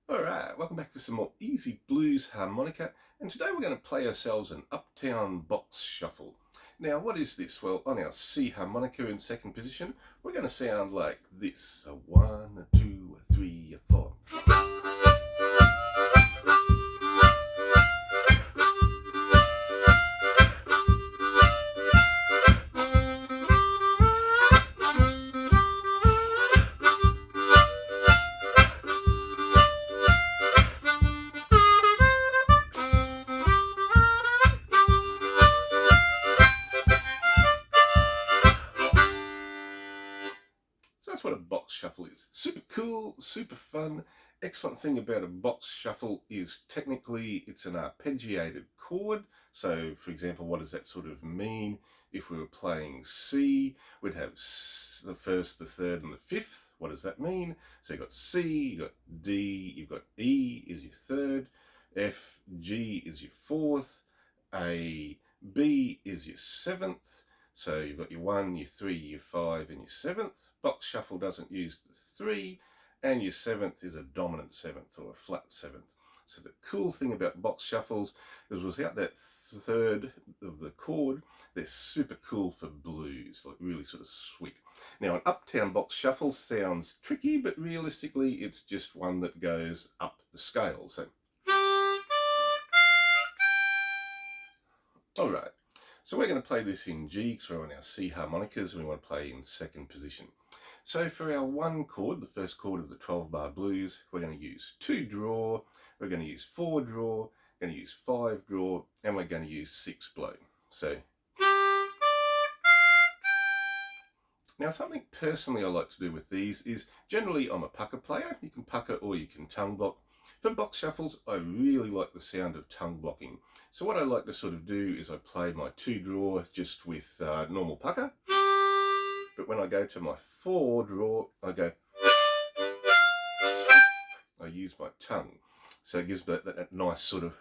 Alright, welcome back for some more easy blues harmonica, and today we're going to play ourselves an Uptown box shuffle. Now what is this? Well, on our C harmonica in second position, we're going to sound like this. A 1, a 2, a 3, a 4. So that's what a box shuffle is. Super cool, super fun. Excellent thing about a box shuffle is technically it's an arpeggiated chord. So for example, what does that sort of mean? If we were playing C, we'd have the first, the third and the fifth. What does that mean? So you've got C, you've got D, you've got E is your third, F, G is your fourth, A, B is your seventh. So you've got your 1, your 3, your 5 and your 7th. Box shuffle doesn't use the 3, and your 7th is a dominant 7th or a flat 7th. So the cool thing about box shuffles is without that third of the chord, they're super cool for blues, like really sort of sweet. Now an Uptown box shuffle sounds tricky, but realistically it's just one that goes up the scale. So alright. So we're going to play this in G because we're on our C harmonicas and we want to play in second position. So for our 1 chord, the first chord of the 12-bar blues, we're going to use 2 draw, we're going to use 4 draw, we're going to use 5 draw, and we're going to use 6 blow. So now something personally I like to do with these is, generally I'm a pucker player. You can pucker or you can tongue block. For box shuffles, I really like the sound of tongue blocking. So what I like to sort of do is I play my 2 draw just with normal pucker. But when I go to my 4 draw, I use my tongue. So it gives that nice sort of,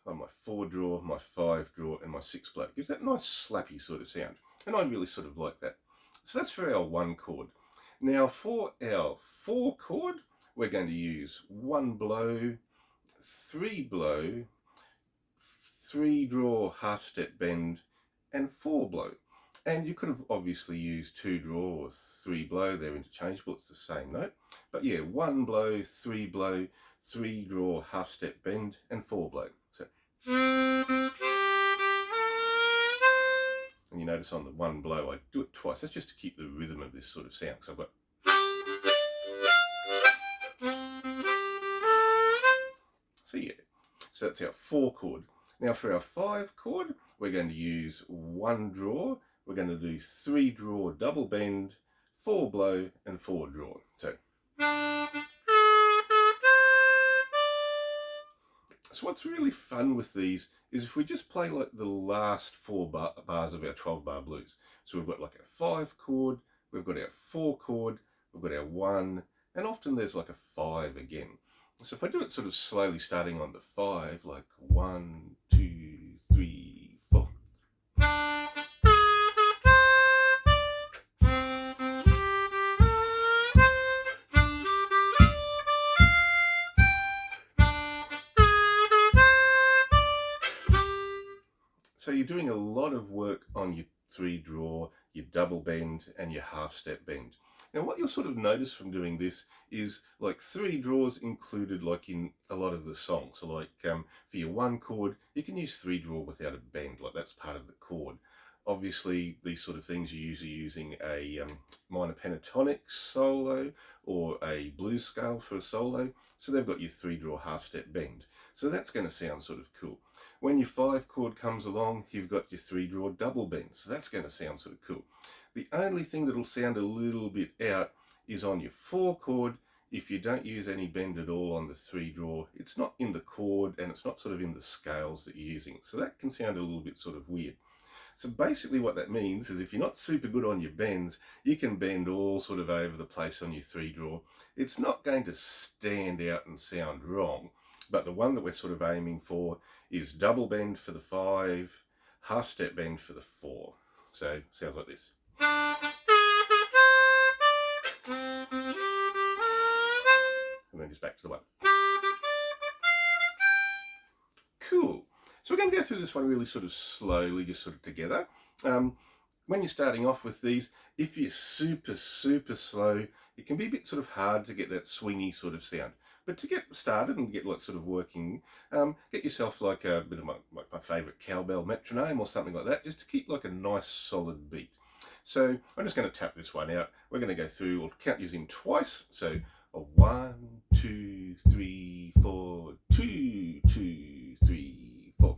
on my 4 draw, my 5 draw and my 6 blow. It gives that nice slappy sort of sound. And I really sort of like that. So that's for our 1 chord. Now for our 4 chord, we're going to use 1 blow, 3 blow, 3 draw, half step bend, and 4 blow. And you could have obviously used 2 draw or 3 blow, they're interchangeable, it's the same note. But yeah, 1 blow, 3 blow, 3 draw, half step bend, and 4 blow. So, and you notice on the 1 blow I do it twice. That's just to keep the rhythm of this sort of sound. So I've got, so yeah, so that's our 4 chord. Now for our 5 chord, we're going to use 1 draw, we're going to do 3 draw, double bend, 4 blow and 4 draw. So what's really fun with these is if we just play like the last 4 bars of our 12-bar blues. So we've got like our 5 chord, we've got our 4 chord, we've got our 1, and often there's like a 5 again. So if I do it sort of slowly starting on the 5, like 1, 2, 3, 4. So you're doing a lot of work on your 3 draw, your double bend and your half step bend. Now what you'll sort of notice from doing this is like 3 draws included like in a lot of the songs. So like for your 1 chord, you can use 3 draw without a bend, like that's part of the chord. Obviously these sort of things you're usually using a minor pentatonic solo or a blues scale for a solo. So they've got your 3 draw half step bend. So that's going to sound sort of cool. When your 5 chord comes along, you've got your 3 draw double bend. So that's going to sound sort of cool. The only thing that'll sound a little bit out is on your 4 chord. If you don't use any bend at all on the 3 draw, it's not in the chord and it's not sort of in the scales that you're using. So that can sound a little bit sort of weird. So basically what that means is if you're not super good on your bends, you can bend all sort of over the place on your 3 draw. It's not going to stand out and sound wrong, but the one that we're sort of aiming for is double bend for the 5, half step bend for the 4. So it sounds like this. back to the 1. Cool. So we're going to go through this one really sort of slowly, just sort of together. When you're starting off with these, if you're super slow, it can be a bit sort of hard to get that swingy sort of sound. But to get started and get like sort of working, get yourself like a bit of my favourite cowbell metronome or something like that, just to keep like a nice solid beat. So I'm just going to tap this one out. We're going to go through, we'll count using twice. So a 1, 2, 3, 4, 2, 2, 3, 4.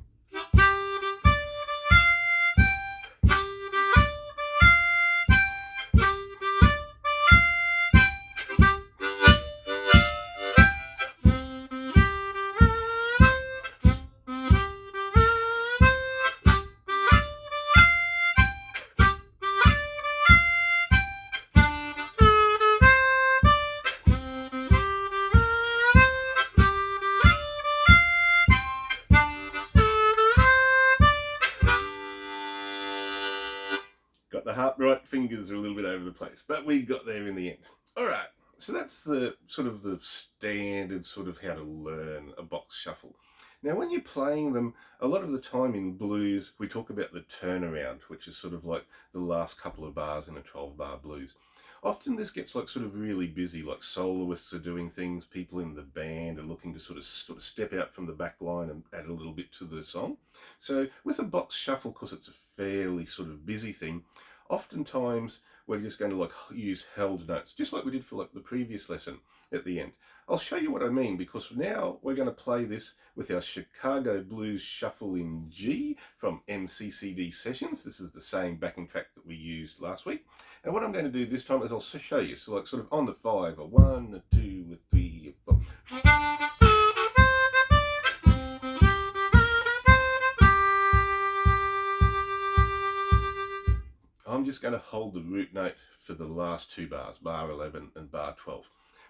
Got the harp right, fingers are a little bit over the place, but we got there in the end. All right, so that's the sort of the standard sort of how to learn a box shuffle. Now, when you're playing them, a lot of the time in blues, we talk about the turnaround, which is sort of like the last couple of bars in a 12-bar blues. Often this gets like sort of really busy, like soloists are doing things, people in the band are looking to sort of step out from the back line and add a little bit to the song. So with a box shuffle, because it's a fairly sort of busy thing, oftentimes we're just going to like use held notes, just like we did for like the previous lesson at the end. I'll show you what I mean, because now we're going to play this with our Chicago Blues Shuffle in G from MCCD Sessions. This is the same backing track that we used last week. And what I'm going to do this time is I'll show you, so like sort of on the 5, a 1, a 2, a 3, a 4. I'm just going to hold the root note for the last 2 bars, bar 11 and bar 12.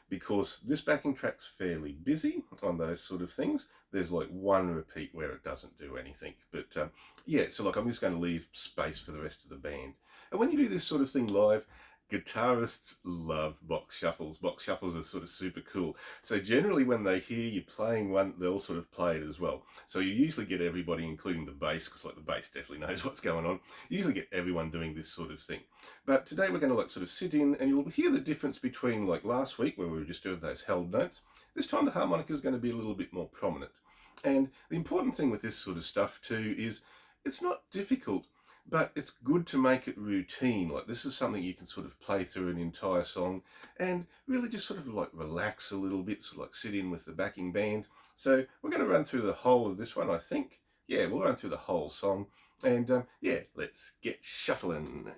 Because this backing track's fairly busy on those sort of things. There's like one repeat where it doesn't do anything. But yeah, so like I'm just going to leave space for the rest of the band. And when you do this sort of thing live, guitarists love box shuffles. Box shuffles are sort of super cool. So generally when they hear you playing one, they'll sort of play it as well. So you usually get everybody, including the bass, because like the bass definitely knows what's going on. You usually get everyone doing this sort of thing. But today we're going to like sort of sit in, and you'll hear the difference between like last week where we were just doing those held notes. This time the harmonica is going to be a little bit more prominent. And the important thing with this sort of stuff too is it's not difficult, but it's good to make it routine. Like this is something you can sort of play through an entire song and really just sort of like relax a little bit, so like sit in with the backing band. So we're going to run through the whole of this one, I think. Yeah, we'll run through the whole song, and yeah, let's get shuffling.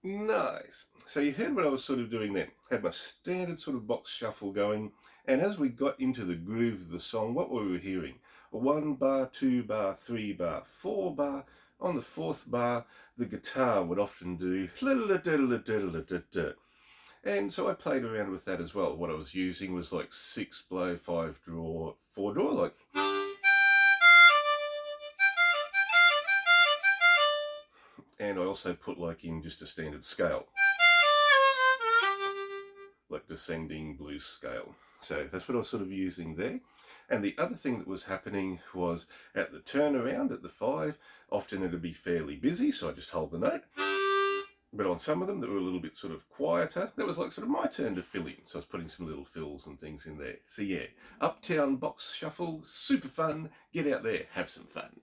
Nice. So you heard what I was sort of doing then. Had my standard sort of box shuffle going, and as we got into the groove of the song, what were we hearing? A 1 bar, 2 bar, 3 bar, 4 bar. On the 4th bar, the guitar would often do, and so I played around with that as well. What I was using was like 6 blow, 5 draw, 4 draw, like. And I also put like in just a standard scale, like descending blues scale. So that's what I was sort of using there. And the other thing that was happening was at the turnaround at the 5, often it'd be fairly busy, so I just hold the note. But on some of them that were a little bit sort of quieter, that was like sort of my turn to fill in. So I was putting some little fills and things in there. So yeah, Uptown box shuffle, super fun. Get out there, have some fun.